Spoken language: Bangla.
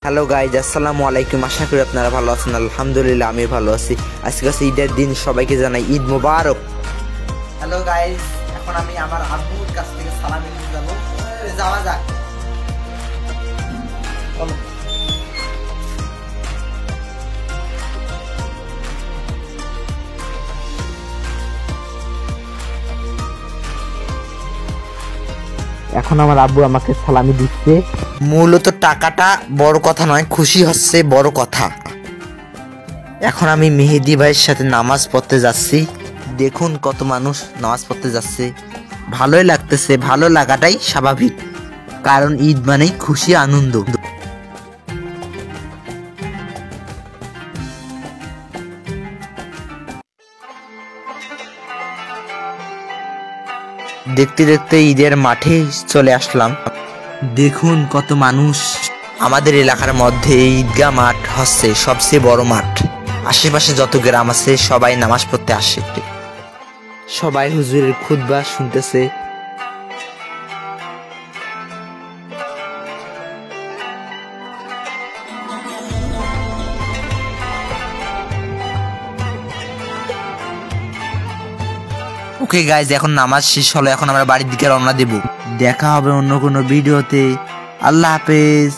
হ্যালো গাইজ, আসসালামু আলাইকুম। আশা করি আপনারা ভালো আছেন। আলহামদুলিল্লাহ আমি ভালো আছি। আজকে হচ্ছে ঈদের দিন, সবাইকে জানাই ঈদ মোবারক। হ্যালো গাইজ, এখন আমি আমার আব্বুর কাছ থেকে সালামি নিতে যাবো। যাওয়া যাক। এখন আমার আব্বু আমাকে সালামি দিচ্ছে। মূলত টাকাটা বড় কথা নয়, খুশি হচ্ছে বড় কথা। এখন আমি মেহেদি ভাইয়ের সাথে নামাজ পড়তে যাচ্ছি। দেখুন কত মানুষ নামাজ পড়তে যাচ্ছে। ভালোই লাগতেছে, ভালো লাগাটাই স্বাভাবিক, কারণ ঈদ মানেই খুশি, আনন্দ। দেখতে দেখতে ঈদের মাঠে চলে আসলাম। দেখুন কত মানুষ। আমাদের এলাকার মধ্যে ঈদগাহ মাঠ হচ্ছে সবচেয়ে বড় মাঠ। আশেপাশে যত গ্রাম আছে সবাই নামাজ পড়তে আসে। সবাই হুজুরের খুতবা শুনতেছে। ওকে গাইজ, এখন নামাজ শেষ হলো। এখন আমরা বাড়ির দিকে রওনা দেব। দেখা হবে অন্য কোনো ভিডিওতে। আল্লাহ হাফেজ।